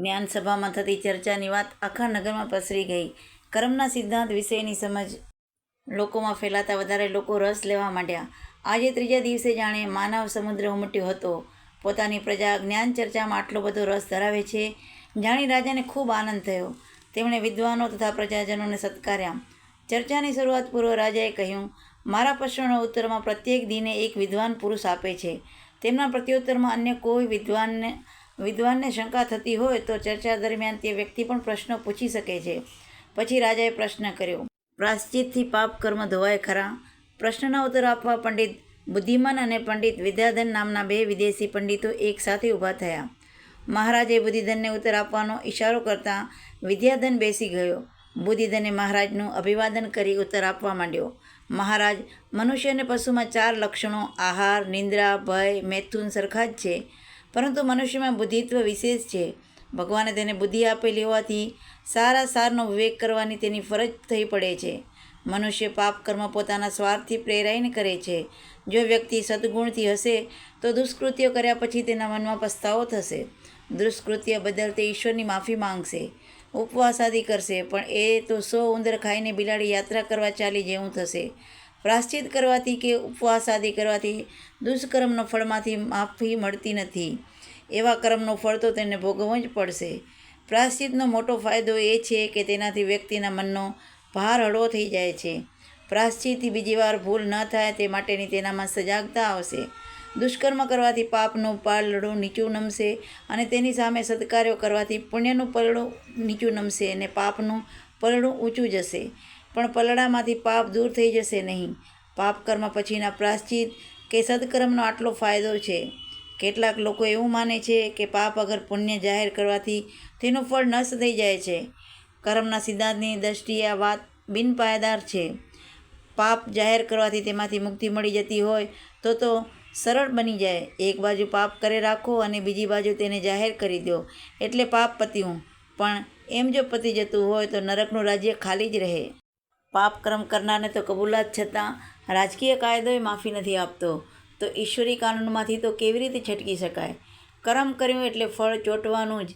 જ્ઞાન સભામાં થતી ચર્ચાની વાત આખા નગરમાં પસરી ગઈ. કર્મના સિદ્ધાંત વિશેની સમજ લોકોમાં ફેલાતા વધારે લોકો રસ લેવા માંડ્યા. આજે ત્રીજા દિવસે જાણે માનવ સમુદ્ર ઉમટ્યો હતો. પોતાની પ્રજા જ્ઞાન ચર્ચામાં આટલો બધો રસ ધરાવે છે જાણી રાજાને ખૂબ આનંદ થયો. તેમણે વિદ્વાનો તથા પ્રજાજનોને સત્કાર્યા. ચર્ચાની શરૂઆત પૂર્વ રાજાએ કહ્યું, મારા પ્રશ્નોના ઉત્તરમાં પ્રત્યેક દિને એક વિદ્વાન પુરુષ આપે છે. તેમના પ્રત્યુત્તરમાં અન્ય કોઈ વિદ્વાનને શંકા થતી હોય તો ચર્ચા દરમિયાન તે વ્યક્તિ પણ પ્રશ્નો પૂછી શકે છે. પછી રાજાએ પ્રશ્ન કર્યો, પ્રાયશ્ચિતથી પાપ કર્મ ધોવાય ખરા? પ્રશ્નના ઉત્તર આપવા પંડિત બુદ્ધિમાન અને પંડિત વિદ્યાધન નામના બે વિદેશી પંડિતો એક સાથે ઊભા થયા. મહારાજે બુદ્ધિધનને ઉત્તર આપવાનો ઈશારો કરતાં વિદ્યાધન બેસી ગયો. બુદ્ધિધને મહારાજનું અભિવાદન કરી ઉત્તર આપવા માંડ્યો. મહારાજ, મનુષ્ય અને પશુમાં 4 લક્ષણો આહાર, નિંદ્રા, ભય, મૈથુન સરખા જ છે, પરંતુ મનુષ્યમાં બુદ્ધિત્વ વિશેષ છે. ભગવાને તેને બુદ્ધિ આપેલી હોવાથી સારા સારનો વિવેક કરવાની તેની ફરજ થઈ પડે છે. મનુષ્ય પાપ કર્મ પોતાના સ્વાર્થથી પ્રેરાઈને કરે છે. જો વ્યક્તિ સદગુણથી હશે તો દુષ્કૃત્યો કર્યા પછી તેના મનમાં પસ્તાવો થશે. દુષ્કૃત્ય બદલ તે ઈશ્વરની માફી માંગશે, ઉપવાસ આદિ કરશે, પણ એ તો 100 ઉંદર ખાઈને બિલાડી યાત્રા કરવા ચાલી જેવું થશે. પ્રાયશ્ચિત કરવાથી કે ઉપવાસ આદિ કરવાથી દુષ્કર્મનો ફળમાંથી માફી મળતી નથી. એવા કર્મનું ફળ તો તેને ભોગવવું જ પડશે. પ્રાયશ્ચિતનો મોટો ફાયદો એ છે કે તેનાથી વ્યક્તિના મનનો ભાર હળવો થઈ જાય છે. પ્રાયશ્ચિતથી બીજી વાર ભૂલ ન થાય તે માટેની તેનામાં સજાગતા આવશે. દુષ્કર્મ કરવાથી પાપનું પાલડું નીચું નમશે અને તેની સામે સત્કાર્યો કરવાથી પુણ્યનું પલડું નીચું નમશે અને પાપનું પલડું ઊંચું જશે. પણ પલડામાંથી પાપ દૂર થઈ જશે નહીં. પાપ કર્મ પછીના પ્રાયશ્ચિત કે સદકર્મનો આટલો ફાયદો છે. કેટલાક લોકો એવું માને છે કે પાપ અગર પુણ્ય જાહેર કરવાથી તેનું ફળ નષ્ટ થઈ જાય છે. કર્મના સિદ્ધાંતની દ્રષ્ટિએ આ વાત બિનપાયદાર છે. પાપ જાહેર કરવાથી તેમાંથી મુક્તિ મળી જતી હોય તો સરળ બની જાય. એક બાજુ પાપ કરે રાખો અને બીજી બાજુ તેને જાહેર કરી દો એટલે પાપ પત્યું. પણ એમ જો પતી જતું હોય તો નરકનું રાજ્ય ખાલી જ રહે. પાપ કર્મ કરનારને તો કબૂલાત છતાં રાજકીય કાયદોય માફી નથી આપતો, તો ઈશ્વરી કાનૂનમાંથી તો કેવી રીતે છટકી શકાય? કર્મ કર્યું એટલે ફળ ચોંટવાનું જ.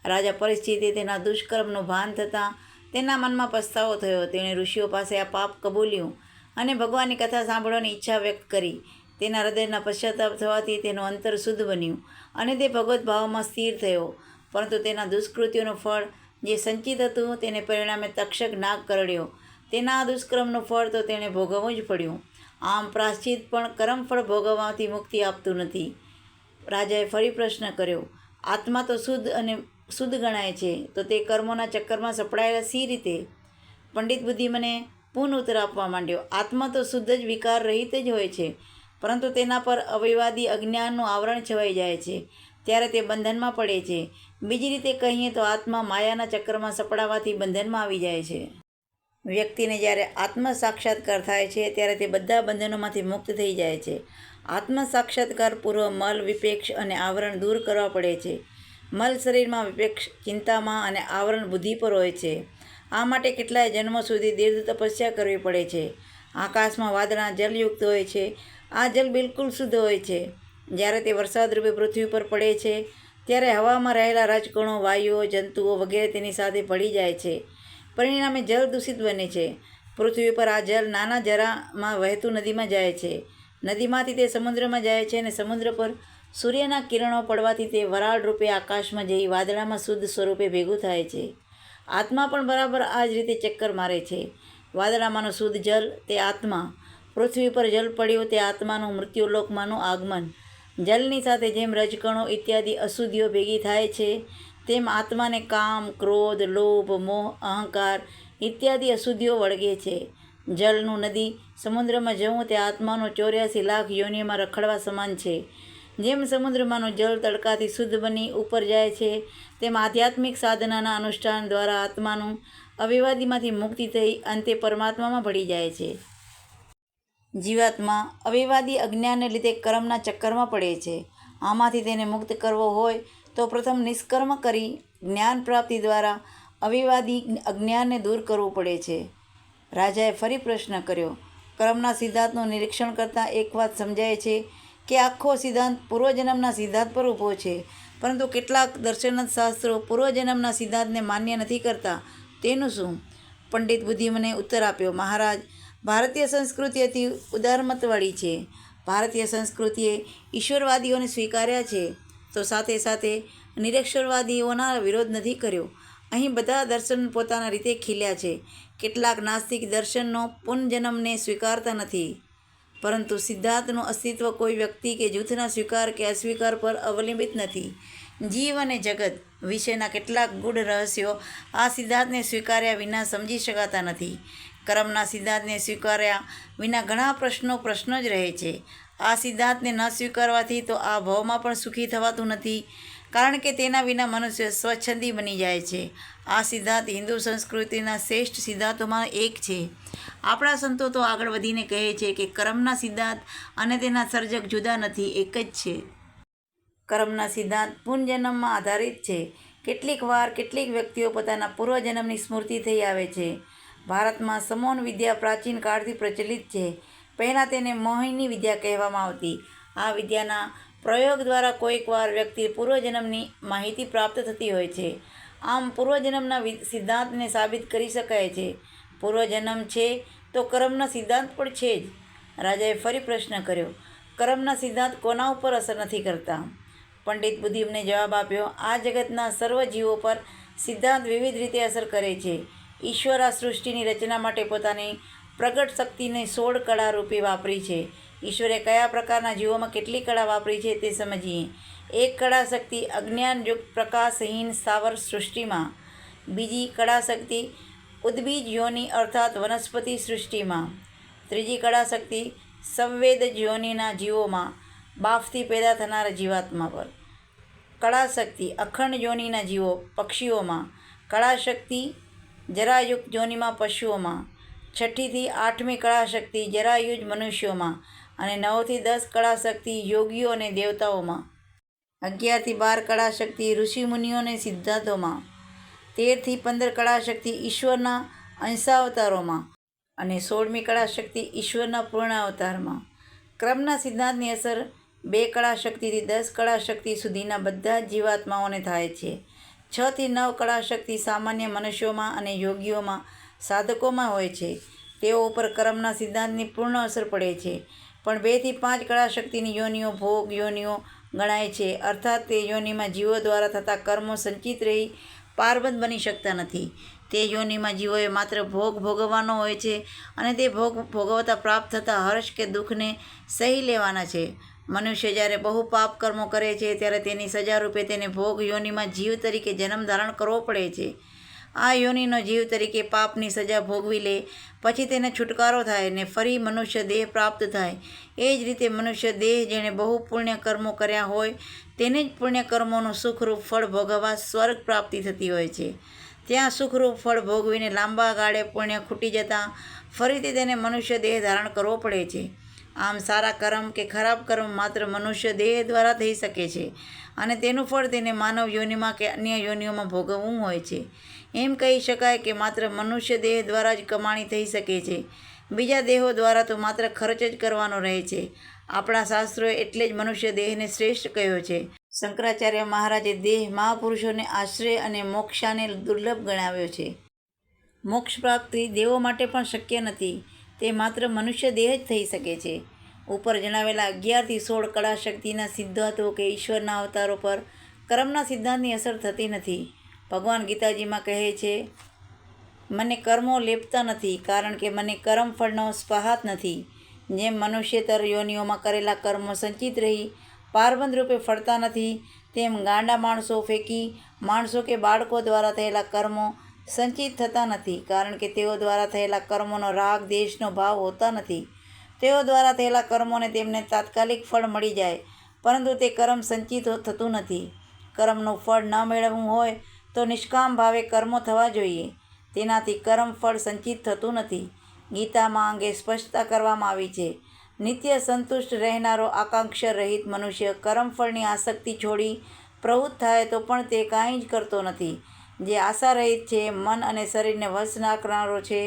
રાજા પરિસ્થિતિએ તેના દુષ્કર્મનું ભાન થતાં તેના મનમાં પસ્તાવો થયો. તેણે ઋષિઓ પાસે આ પાપ કબૂલ્યું અને ભગવાનની કથા સાંભળવાની ઈચ્છા વ્યક્ત કરી. તેના હૃદયના પશ્ચાતાપ થવાથી તેનું અંતર શુદ્ધ બન્યું અને તે ભગવત ભાવમાં સ્થિર થયો. પરંતુ તેના દુષ્કૃત્યોનું ફળ જે સંચિત હતું તેને પરિણામે તક્ષક નાગ કરડ્યો. તેના દુષ્કર્મનું ફળ તો તેણે ભોગવવું જ પડ્યું. આમ પ્રાયશ્ચિત પણ કર્મફળ ભોગવવાથી મુક્તિ આપતું નથી. રાજાએ ફરી પ્રશ્ન કર્યો, આત્મા તો શુદ્ધ ગણાય છે, તો તે કર્મોના ચક્કરમાં સપડાયેલા સી રીતે? પંડિત બુદ્ધિમને પૂર્ણ ઉત્તર આપવા માંડ્યો, આત્મા તો શુદ્ધ જ વિકાર રહિત જ હોય છે, પરંતુ તેના પર અવયવાદી અજ્ઞાનનું આવરણ છવાઈ જાય છે, ત્યારે તે બંધનમાં પડે છે. બીજી રીતે કહીએ તો આત્મા માયાના ચક્કરમાં સપડાવાથી બંધનમાં આવી જાય છે. વ્યક્તિને જ્યારે આત્મ સાક્ષાત્કાર થાય છે ત્યારે તે બધા બંધનોમાંથી મુક્ત થઈ જાય છે. આત્મ સાક્ષાત્કાર પૂર્વ મલ, વિપેક્ષ અને આવરણ દૂર કરવા પડે છે. મલ શરીરમાં, વિપેક્ષ ચિંતામાં અને આવરણ બુદ્ધિ પર હોય છે. આ માટે કેટલાય જન્મો સુધી દીર્ઘ તપસ્યા કરવી પડે છે. આકાશમાં વાદળા જલયુક્ત હોય છે. આ જલ બિલકુલ શુદ્ધ હોય છે. જ્યારે તે વરસાદરૂપે પૃથ્વી પર પડે છે ત્યારે હવામાં રહેલા રજકણો, વાયુઓ, જંતુઓ વગેરે તેની સાથે ભળી જાય છે. પરિણામે જલ દૂષિત બને છે. પૃથ્વી પર આ જલ નાના જરામાં વહેતું નદીમાં જાય છે. નદીમાંથી તે સમુદ્રમાં જાય છે અને સમુદ્ર પર સૂર્યના કિરણો પડવાથી તે વરાળ રૂપે આકાશમાં જઈ વાદળામાં શુદ્ધ સ્વરૂપે ભેગું થાય છે. આત્મા પણ બરાબર આ જ રીતે ચક્કર મારે છે. વાદળામાંનું શુદ્ધ જલ તે આત્મા, પૃથ્વી પર જલ પડ્યું તે આત્માનું મૃત્યુલોકમાંનું આગમન. જલની સાથે જેમ રજકણો ઇત્યાદિ અશુદ્ધિઓ ભેગી થાય છે તેમ આત્માને કામ, ક્રોધ, લોભ, મોહ, અહંકાર ઇત્યાદિ અશુદ્ધિઓ વળગે છે. જલનું નદી સમુદ્રમાં જવું તે આત્માનું 84 લાખ યોનિઓમાં રખડવા સમાન છે. જેમ સમુદ્રમાંનું જળ તડકાથી શુદ્ધ બની ઉપર જાય છે તેમ આધ્યાત્મિક સાધનાના અનુષ્ઠાન દ્વારા આત્માનું અવિવાદીમાંથી મુક્તિ થઈ અંતે પરમાત્મામાં ભળી જાય છે. જીવાત્મા અવિવાદી અજ્ઞાનને લીધે કર્મના ચક્કરમાં પડે છે. આમાંથી તેને મુક્ત કરવો હોય તો પ્રથમ નિષ્કર્મ કરી જ્ઞાન પ્રાપ્તિ દ્વારા અવિવાદી અજ્ઞાનને દૂર કરવું પડે છે. રાજાએ ફરી પ્રશ્ન કર્યો, કર્મના સિદ્ધાંતનું નિરીક્ષણ કરતાં એક વાત સમજાય છે કે આખો સિદ્ધાંત પૂર્વજન્મના સિદ્ધાંત પર ઊભો છે, પરંતુ કેટલાક દર્શનશાસ્ત્રો પૂર્વજન્મના સિદ્ધાંતને માન્ય નથી કરતા. તેનું શું? પંડિત બુદ્ધિમને ઉત્તર આપ્યો, મહારાજ, ભારતીય સંસ્કૃતિ અતિ ઉદારમતવાળી છે. ભારતીય સંસ્કૃતિએ ઈશ્વરવાદીઓને સ્વીકાર્યા છે, તો સાથે સાથે નિરક્ષરવાદીઓના વિરોધ નથી કર્યો. અહીં બધા દર્શન પોતાના રીતે ખીલ્યા છે. કેટલાક નાસ્તિક દર્શનનો પુનર્જન્મને સ્વીકારતા નથી, પરંતુ સિદ્ધાંતનું અસ્તિત્વ કોઈ વ્યક્તિ કે જૂથના સ્વીકાર કે અસ્વીકાર પર અવલંબિત નથી. જીવ અને જગત વિશેના કેટલાક ગૂઢ રહસ્યો આ સિદ્ધાંતને સ્વીકાર્યા વિના સમજી શકાતા નથી. કર્મના સિદ્ધાંતને સ્વીકાર્યા વિના ઘણા પ્રશ્નો જ રહે છે. આ સિદ્ધાંતને ન સ્વીકારવાથી તો આ ભાવમાં પણ સુખી થવાતું નથી, કારણ કે તેના વિના મનુષ્ય સ્વચ્છંદી બની જાય છે. આ સિદ્ધાંત હિન્દુ સંસ્કૃતિના શ્રેષ્ઠ સિદ્ધાંતોમાં એક છે. આપણા સંતો તો આગળ વધીને કહે છે કે કર્મના સિદ્ધાંત અને તેના સર્જક જુદા નથી, એક જ છે. કર્મના સિદ્ધાંત પુનર્જન્મમાં આધારિત છે. કેટલીક વાર કેટલીક વ્યક્તિઓ પોતાના પૂર્વજન્મની સ્મૃતિ થઈ આવે છે. ભારતમાં સમોન વિદ્યા પ્રાચીન કાળથી પ્રચલિત છે. પહેલાં તેને મોહિની વિદ્યા કહેવામાં આવતી. આ વિદ્યાના પ્રયોગ દ્વારા કોઈક વાર વ્યક્તિ પૂર્વજન્મની માહિતી પ્રાપ્ત થતી હોય છે. આમ પૂર્વજન્મના સિદ્ધાંતને સાબિત કરી શકાય છે. પૂર્વજન્મ છે તો કર્મના સિદ્ધાંત પણ છે જ. રાજાએ ફરી પ્રશ્ન કર્યો, કર્મના સિદ્ધાંત કોના ઉપર અસર નથી કરતા? પંડિત બુદ્ધિમને જવાબ આપ્યો, આ જગતના સર્વ જીવો પર સિદ્ધાંત વિવિધ રીતે અસર કરે છે. ઈશ્વર આ સૃષ્ટિની રચના માટે પોતાની પ્રગટ શક્તિને 16 કળા રૂપે વાપરી છે. ઈશ્વરે કયા પ્રકારના જીવોમાં કેટલી કળા વાપરી છે તે સમજીએ. એક કળા શક્તિ અજ્ઞાનયુક્ત પ્રકાશહીન સ્થાવર સૃષ્ટિમાં. બીજી કળા શક્તિ ઉદ્બીજ યોનિ અર્થાત વનસ્પતિ સૃષ્ટિમાં. ત્રીજી કળા શક્તિ સંવેદ યોનિના જીવોમાં, બાફથી પેદા થનાર જીવાત્મા પર. કળા શક્તિ અખંડ યોનિના જીવો પક્ષીઓમાં. કળા શક્તિ જરાયુક્ત યોનિમાં પશુઓમાં. 6 થી 8મી કળા શક્તિ જરાયુજ મનુષ્યોમાં. અને 9 થી 10 કળા શક્તિ યોગીઓ અને દેવતાઓમાં. 11 થી 12 કળા શક્તિ ઋષિમુનિઓ અને સિદ્ધાર્થોમાં. 13 થી 15 કળા શક્તિ ઈશ્વરના અંશાવતારોમાં. અને 16મી કળા શક્તિ ઈશ્વરના પૂર્ણ અવતારમાં. ક્રમના સિદ્ધાંતની અસર 2 કળા શક્તિથી 10 કળા શક્તિ સુધીના બધા જ જીવાત્માઓને થાય છે. 6 થી 9 કળા શક્તિ સામાન્ય મનુષ્યોમાં અને યોગીઓમાં, સાધકોમાં હોય છે. તેઓ ઉપર કર્મના સિદ્ધાંતની પૂર્ણ અસર પડે છે. પણ 2 થી 5 કળા શક્તિની યોનિઓ ભોગ યોનિઓ ગણાય છે. અર્થાત તે યોનિમાં જીવો દ્વારા થતા કર્મો સંચિત રહી પારબંધ બની શકતા નથી. તે યોનિમાં જીવોએ માત્ર ભોગ ભોગવવાનો હોય છે અને તે ભોગ ભોગવતા પ્રાપ્ત થતા હર્ષ કે દુઃખને સહી લેવાના છે. મનુષ્ય જ્યારે બહુ પાપ કર્મો કરે છે ત્યારે તેની સજા રૂપે તેને ભોગ યોનિમાં જીવ તરીકે જન્મ ધારણ કરવો પડે છે. આ યોનિનો જીવ તરીકે પાપની સજા ભોગવી લે પછી તેને છુટકારો થાય ને ફરી મનુષ્ય દેહ પ્રાપ્ત થાય. એ જ રીતે મનુષ્ય દેહ જેણે બહુ પુણ્ય કર્મો કર્યા હોય તેને જ પુણ્ય કર્મોનું સુખરૂપ ફળ ભોગવવા સ્વર્ગ પ્રાપ્તિ થતી હોય છે. ત્યાં સુખરૂપ ફળ ભોગવીને લાંબા ગાળે પુણ્ય ખૂટી જતાં ફરીથી તેને મનુષ્ય દેહ ધારણ કરવો પડે છે. આમ સારા કર્મ કે ખરાબ કર્મ માત્ર મનુષ્ય દેહ દ્વારા થઈ શકે છે અને તેનું ફળ તેને માનવ યોનિમાં કે અન્ય યોનિઓમાં ભોગવવું હોય છે. એમ કહી શકાય કે માત્ર મનુષ્ય દેહ દ્વારા જ કમાણી થઈ શકે છે. બીજા દેહો દ્વારા તો માત્ર ખર્ચ જ કરવાનો રહે છે. આપણા શાસ્ત્રોએ એટલે જ મનુષ્ય દેહને શ્રેષ્ઠ કહ્યો છે. શંકરાચાર્ય મહારાજે દેહ મહાપુરુષોને આશ્રય અને મોક્ષાને દુર્લભ ગણાવ્યો છે. મોક્ષ પ્રાપ્તિ દેવો માટે પણ શક્ય નથી, તે માત્ર મનુષ્ય દેહ જ થઈ શકે છે. ઉપર જણાવેલા 11 થી 16 કળા શક્તિના સિદ્ધાંતો કે ઈશ્વરના અવતારો પર કર્મના સિદ્ધાંતની અસર થતી નથી. ભગવાન ગીતાજીમાં કહે છે, મને કર્મો લેપતા નથી, કારણ કે મને કર્મ ફળનો સ્પહાત નથી. જેમ મનુષ્યેતર યોનિઓમાં કરેલા કર્મો સંચિત રહી પારબંધ રૂપે ફળતા નથી, તેમ ગાંડા માણસો કે બાળકો દ્વારા થયેલા કર્મો સંચિત થતા નથી, કારણ કે તેઓ દ્વારા થયેલા કર્મોનો રાગ દ્વેષનો ભાવ હોતા નથી. તેઓ દ્વારા થયેલા કર્મોને તેમને તાત્કાલિક ફળ મળી જાય, પરંતુ તે કર્મ સંચિત થતું નથી. કર્મનું ફળ ન મેળવવું હોય તો નિષ્કામ ભાવે કર્મો થવા જોઈએ. તેનાથી કર્મ ફળ સંચિત થતું નથી. ગીતામાં અંગે સ્પષ્ટતા કરવામાં આવી છે. નિત્ય સંતુષ્ટ રહેનારો આકાંક્ષા રહિત મનુષ્ય કર્મફળની આસક્તિ છોડી પ્રવૃત્ત થાય તો પણ તે કાંઈ જ કરતો નથી. જે આશા રહિત છે, મન અને શરીરને વશ રાખનારો છે,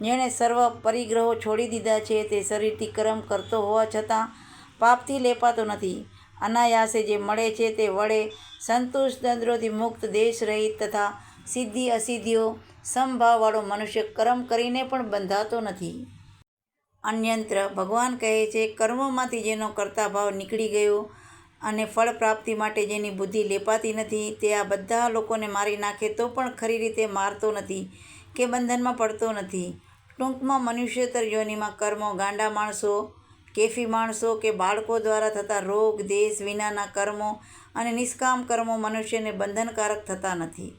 જેણે સર્વ પરિગ્રહો છોડી દીધા છે, તે શરીરથી કર્મ કરતો હોવા છતાં પાપથી લેપાતો નથી. અનાયાસે જે મળે છે તે વડે સંતુષ્ટ, દંદ્રોથી મુક્ત, દેશ રહિત તથા સિદ્ધિ અસિદ્ધિઓ સમભાવવાળો મનુષ્ય કર્મ કરીને પણ બંધાતો નથી. અન્યત્ર ભગવાન કહે છે, કર્મોમાંથી જેનો કર્તા ભાવ નીકળી ગયો અને ફળ પ્રાપ્તિ માટે જેની બુદ્ધિ લેપાતી નથી, તે આ બધા લોકોને મારી નાખે તો પણ ખરી રીતે મારતો નથી કે બંધનમાં પડતો નથી. ટૂંકમાં મનુષ્યોત્તર યોનિમાં કર્મો, ગાંડા માણસો, કેફી માણસો કે બાળકો દ્વારા થતા રોગ, દેશ વિનાના કર્મો અને નિષ્કામ કર્મો મનુષ્યને બંધનકારક થતા નથી.